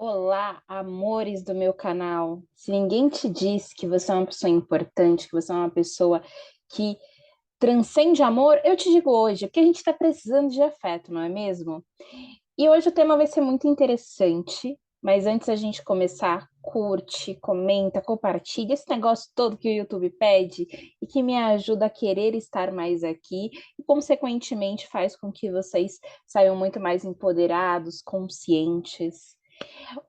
Olá, amores do meu canal. Se ninguém te disse que você é uma pessoa importante, que você é uma pessoa que transcende amor, eu te digo hoje, porque a gente está precisando de afeto, não é mesmo? E hoje o tema vai ser muito interessante, mas antes da gente começar, curte, comenta, compartilha esse negócio todo que o YouTube pede e que me ajuda a querer estar mais aqui e, consequentemente, faz com que vocês saiam muito mais empoderados, conscientes.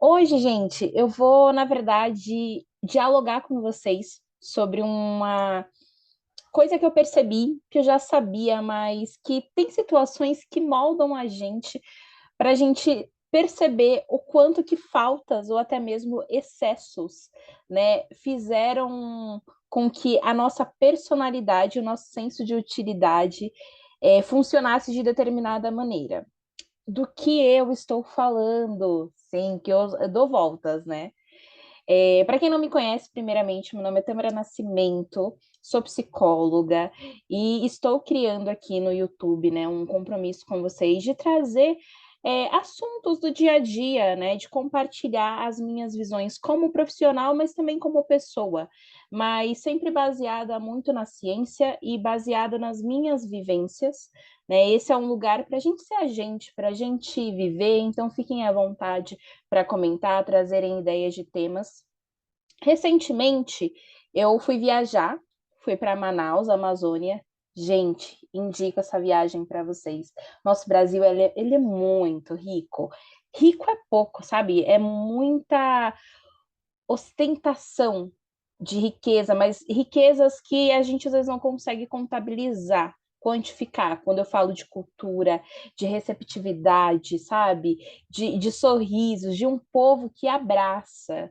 Hoje, gente, eu vou, na verdade, dialogar com vocês sobre uma coisa que eu percebi, que eu já sabia, mas que tem situações que moldam a gente para a gente perceber o quanto que faltas ou até mesmo excessos, né, fizeram com que a nossa personalidade, o nosso senso de utilidade funcionasse de determinada maneira. Do que eu estou falando? Sim, que eu dou voltas, né? Para quem não me conhece, primeiramente, meu nome é Tamara Nascimento, sou psicóloga e estou criando aqui no YouTube, né, um compromisso com vocês de trazer assuntos do dia a dia, né, de compartilhar as minhas visões como profissional, mas também como pessoa, mas sempre baseada muito na ciência e baseada nas minhas vivências, né? Esse é um lugar para a gente ser a gente, para a gente viver, então fiquem à vontade para comentar, trazerem ideias de temas. Recentemente, eu fui viajar, fui para Manaus, Amazônia. Gente, indico essa viagem para vocês. Nosso Brasil, ele é muito rico. Rico é pouco, sabe? É muita ostentação de riqueza, mas riquezas que a gente às vezes não consegue contabilizar, quantificar. Quando eu falo de cultura, de receptividade, sabe? De sorrisos, de um povo que abraça.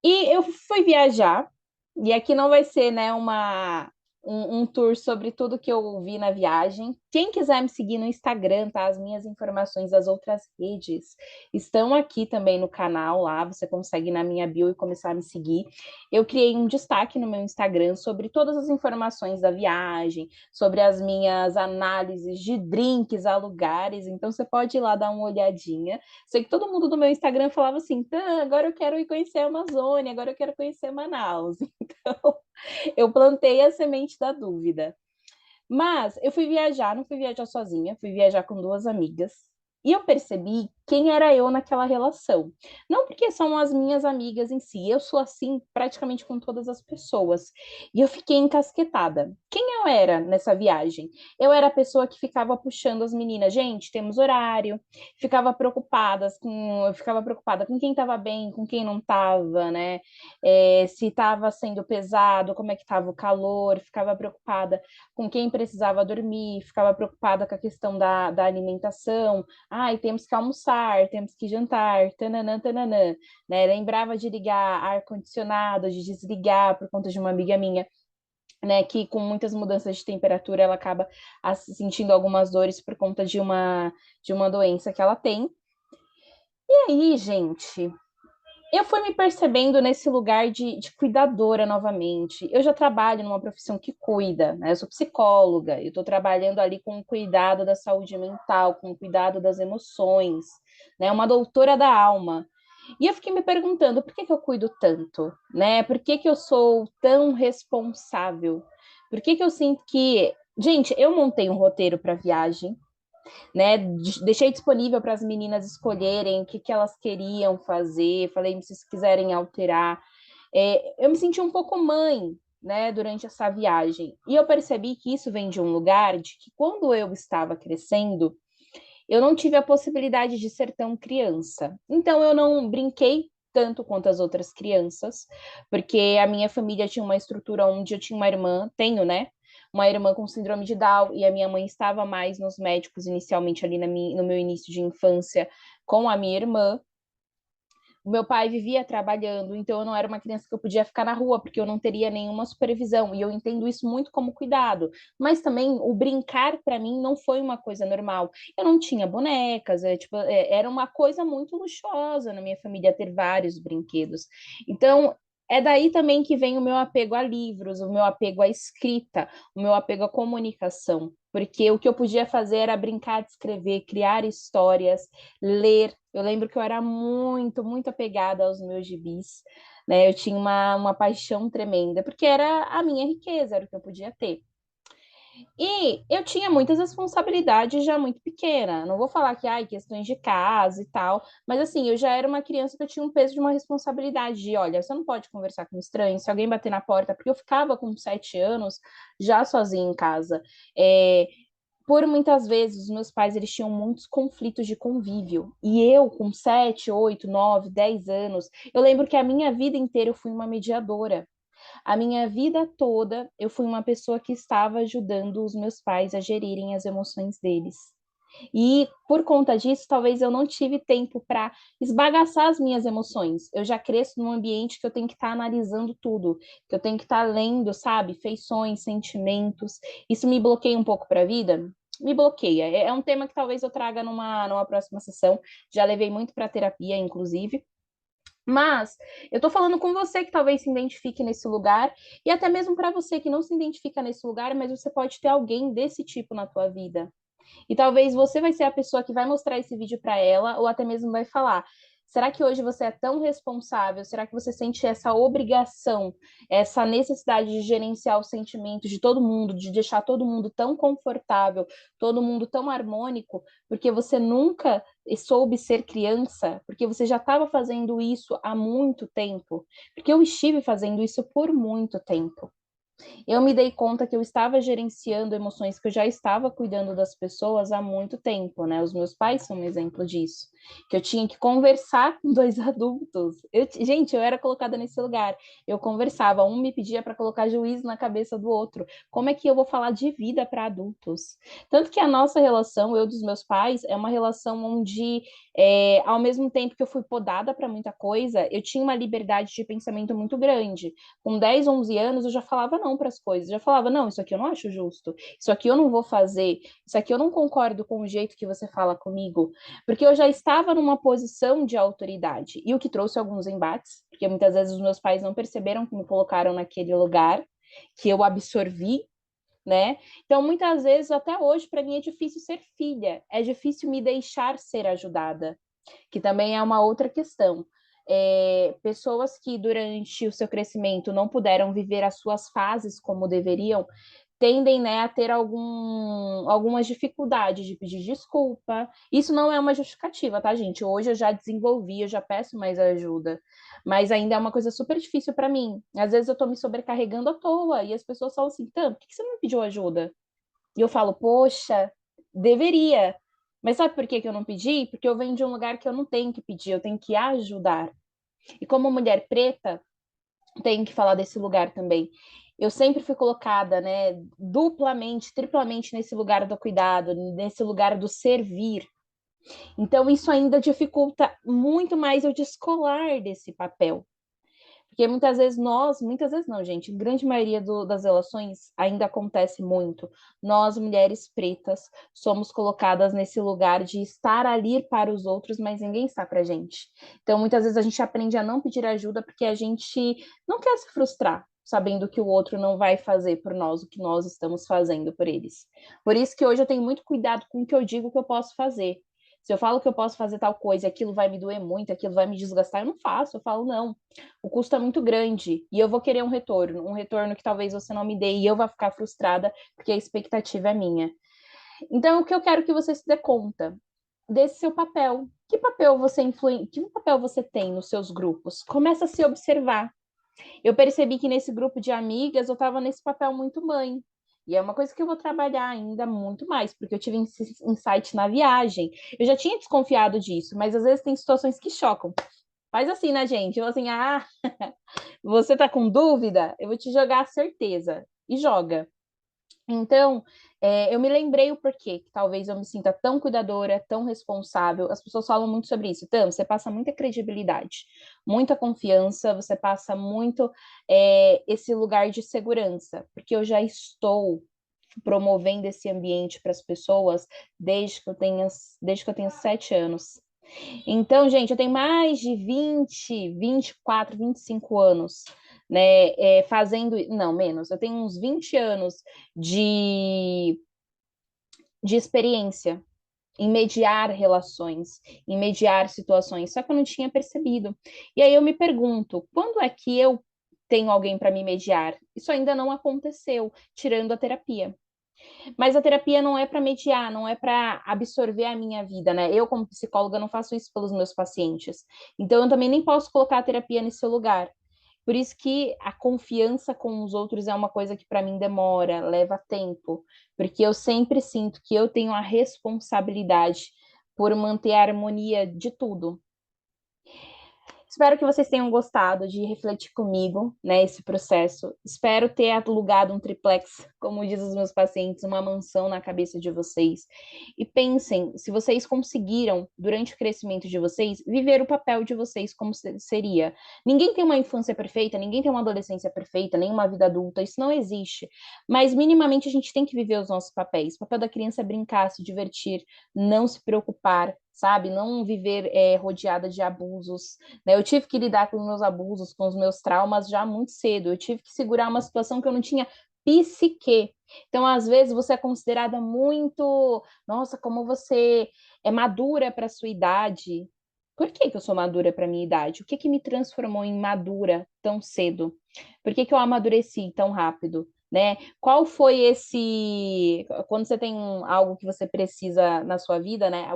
E eu fui viajar, e aqui não vai ser, né, um tour sobre tudo que eu vi na viagem. Quem quiser me seguir no Instagram, tá? As minhas informações das outras redes estão aqui também no canal lá. Você consegue ir na minha bio e começar a me seguir. Eu criei um destaque no meu Instagram sobre todas as informações da viagem, sobre as minhas análises de drinks a lugares. Então você pode ir lá dar uma olhadinha. Sei que todo mundo do meu Instagram falava assim: agora eu quero ir conhecer a Amazônia, agora eu quero conhecer Manaus. Então, eu plantei a semente da dúvida. Mas eu fui viajar, não fui viajar sozinha, fui viajar com duas amigas. E eu percebi quem era eu naquela relação. Não porque são as minhas amigas em si, eu sou assim praticamente com todas as pessoas. E eu fiquei encasquetada. Quem eu era nessa viagem? Eu era a pessoa que ficava puxando as meninas, gente, temos horário, eu ficava preocupada com quem estava bem, com quem não estava, né? Se estava sendo pesado, como é que estava o calor, ficava preocupada com quem precisava dormir, ficava preocupada com a questão da alimentação. Ai, temos que almoçar, temos que jantar, tananã, tananã, né? Lembrava de ligar ar-condicionado, de desligar por conta de uma amiga minha, né? Que com muitas mudanças de temperatura ela acaba sentindo algumas dores por conta de uma doença que ela tem. E aí, gente, eu fui me percebendo nesse lugar de cuidadora novamente. Eu já trabalho numa profissão que cuida, né? Eu sou psicóloga, eu estou trabalhando ali com o cuidado da saúde mental, com o cuidado das emoções, né? Uma doutora da alma. E eu fiquei me perguntando por que que eu cuido tanto, né? Por que que eu sou tão responsável? Por que que eu sinto que. Gente, eu montei um roteiro para viagem, né? Deixei disponível para as meninas escolherem o que, que elas queriam fazer. Falei, se vocês quiserem alterar. Eu me senti um pouco mãe, né, durante essa viagem. E eu percebi que isso vem de um lugar de que quando eu estava crescendo, eu não tive a possibilidade de ser tão criança. Então eu não brinquei tanto quanto as outras crianças, porque a minha família tinha uma estrutura onde eu tinha uma irmã, tenho, né? Uma irmã com síndrome de Down, e a minha mãe estava mais nos médicos inicialmente ali no meu início de infância com a minha irmã. O meu pai vivia trabalhando, então eu não era uma criança que eu podia ficar na rua, porque eu não teria nenhuma supervisão, e eu entendo isso muito como cuidado. Mas também o brincar, para mim, não foi uma coisa normal. Eu não tinha bonecas, tipo, era uma coisa muito luxuosa na minha família ter vários brinquedos. Então, É daí também que vem o meu apego a livros, o meu apego à escrita, o meu apego à comunicação, porque o que eu podia fazer era brincar de escrever, criar histórias, ler. Eu lembro que eu era muito, muito apegada aos meus gibis, né? Eu tinha uma paixão tremenda, porque era a minha riqueza, era o que eu podia ter. E eu tinha muitas responsabilidades já muito pequena. Não vou falar que, ai, questões de casa e tal, mas assim, eu já era uma criança que eu tinha um peso de uma responsabilidade de, olha, você não pode conversar com estranhos, se alguém bater na porta, porque eu ficava com 7 anos já sozinha em casa. É, por muitas vezes, os meus pais, eles tinham muitos conflitos de convívio. E eu, com 7, 8, 9, 10 anos, eu lembro que a minha vida inteira eu fui uma mediadora. A minha vida toda, eu fui uma pessoa que estava ajudando os meus pais a gerirem as emoções deles. E por conta disso, talvez eu não tive tempo para esbagaçar as minhas emoções. Eu já cresço num ambiente que eu tenho que estar analisando tudo, que eu tenho que estar lendo, sabe, feições, sentimentos. Isso me bloqueia um pouco para a vida? Me bloqueia. É um tema que talvez eu traga numa próxima sessão. Já levei muito para terapia, inclusive. Mas eu tô falando com você que talvez se identifique nesse lugar, e até mesmo para você que não se identifica nesse lugar, mas você pode ter alguém desse tipo na tua vida. E talvez você vai ser a pessoa que vai mostrar esse vídeo para ela, ou até mesmo vai falar: será que hoje você é tão responsável? Será que você sente essa obrigação, essa necessidade de gerenciar os sentimentos de todo mundo, de deixar todo mundo tão confortável, todo mundo tão harmônico, porque você nunca soube ser criança, porque você já estava fazendo isso há muito tempo? Porque eu estive fazendo isso por muito tempo. Eu me dei conta que eu estava gerenciando emoções, que eu já estava cuidando das pessoas há muito tempo, né? Os meus pais são um exemplo disso. Que eu tinha que conversar com dois adultos. Gente, eu era colocada nesse lugar. Eu conversava, um me pedia para colocar juízo na cabeça do outro. Como é que eu vou falar de vida para adultos? Tanto que a nossa relação, eu dos meus pais, é uma relação onde, ao mesmo tempo que eu fui podada para muita coisa, eu tinha uma liberdade de pensamento muito grande. Com 10, 11 anos, eu já falava não para as coisas. Já falava, não, isso aqui eu não acho justo. Isso aqui eu não vou fazer. Isso aqui eu não concordo com o jeito que você fala comigo. Porque eu já estava numa posição de autoridade. E o que trouxe alguns embates, porque muitas vezes os meus pais não perceberam que me colocaram naquele lugar, que eu absorvi, né? Então, muitas vezes, até hoje, para mim é difícil ser filha. É difícil me deixar ser ajudada, que também é uma outra questão. Pessoas que durante o seu crescimento não puderam viver as suas fases como deveriam, tendem, né, a ter algumas dificuldades de pedir desculpa. Isso não é uma justificativa, tá, gente? Hoje eu já desenvolvi, eu já peço mais ajuda, mas ainda é uma coisa super difícil para mim. Às vezes eu tô me sobrecarregando à toa e as pessoas falam assim: Tam, por que você não me pediu ajuda? E eu falo, poxa, deveria. Mas sabe por que que eu não pedi? Porque eu venho de um lugar que eu não tenho que pedir, eu tenho que ajudar. E como mulher preta, tenho que falar desse lugar também. Eu sempre fui colocada, né, duplamente, triplamente nesse lugar do cuidado, nesse lugar do servir. Então, isso ainda dificulta muito mais eu descolar desse papel. Porque muitas vezes não, gente, em grande maioria das relações ainda acontece muito. Nós, mulheres pretas, somos colocadas nesse lugar de estar ali para os outros, mas ninguém está para a gente. Então, muitas vezes a gente aprende a não pedir ajuda porque a gente não quer se frustrar, sabendo que o outro não vai fazer por nós o que nós estamos fazendo por eles. Por isso que hoje eu tenho muito cuidado com o que eu digo que eu posso fazer. Se eu falo que eu posso fazer tal coisa, aquilo vai me doer muito, aquilo vai me desgastar, eu não faço. Eu falo, não, o custo é muito grande e eu vou querer um retorno que talvez você não me dê e eu vou ficar frustrada porque a expectativa é minha. Então, o que eu quero que você se dê conta desse seu papel. Que papel você tem nos seus grupos? Começa a se observar. Eu percebi que nesse grupo de amigas eu estava nesse papel muito mãe. E é uma coisa que eu vou trabalhar ainda muito mais, porque eu tive esse insight na viagem. Eu já tinha desconfiado disso, mas às vezes tem situações que chocam. Faz assim, né, gente? Eu assim, você tá com dúvida? Eu vou te jogar a certeza. E joga. Então, eu me lembrei o porquê que talvez eu me sinta tão cuidadora, tão responsável. As pessoas falam muito sobre isso. Então, você passa muita credibilidade, muita confiança, você passa muito esse lugar de segurança, porque eu já estou promovendo esse ambiente para as pessoas desde que eu tenha 7 anos. Então, gente, eu tenho mais de 24, 25 anos, né, fazendo, não, menos, eu tenho uns 20 anos de experiência em mediar relações, em mediar situações, só que eu não tinha percebido. E aí eu me pergunto, quando é que eu tenho alguém para me mediar? Isso ainda não aconteceu, tirando a terapia. Mas a terapia não é para mediar, não é para absorver a minha vida, né? Eu, como psicóloga, não faço isso pelos meus pacientes. Então, eu também nem posso colocar a terapia nesse lugar. Por isso que a confiança com os outros é uma coisa que para mim demora, leva tempo, porque eu sempre sinto que eu tenho a responsabilidade por manter a harmonia de tudo. Espero que vocês tenham gostado de refletir comigo, né, esse processo. Espero ter alugado um triplex, como diz os meus pacientes, uma mansão na cabeça de vocês. E pensem, se vocês conseguiram, durante o crescimento de vocês, viver o papel de vocês como seria. Ninguém tem uma infância perfeita, ninguém tem uma adolescência perfeita, nem uma vida adulta, isso não existe. Mas minimamente a gente tem que viver os nossos papéis. O papel da criança é brincar, se divertir, não se preocupar, sabe? Não viver rodeada de abusos, né? Eu tive que lidar com os meus abusos, com os meus traumas já muito cedo. Eu tive que segurar uma situação que eu não tinha psique. Então, às vezes, você é considerada muito, nossa, como você é madura para a sua idade. Por que que eu sou madura para a minha idade? O que que me transformou em madura tão cedo? Por que que eu amadureci tão rápido? Né? Qual foi esse. Quando você tem algo que você precisa na sua vida, né?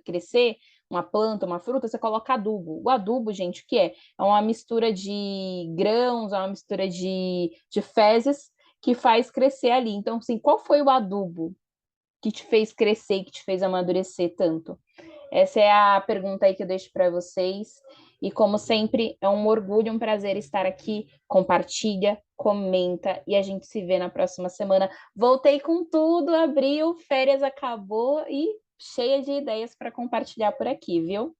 Crescer, uma planta, uma fruta, você coloca adubo. O adubo, gente, o que é? É uma mistura de grãos, é uma mistura de fezes que faz crescer ali. Então, assim, qual foi o adubo que te fez crescer, que te fez amadurecer tanto? Essa é a pergunta aí que eu deixo para vocês. E como sempre, é um orgulho, um prazer estar aqui. Compartilha, comenta e a gente se vê na próxima semana. Voltei com tudo, abril, férias acabou e cheia de ideias para compartilhar por aqui, viu?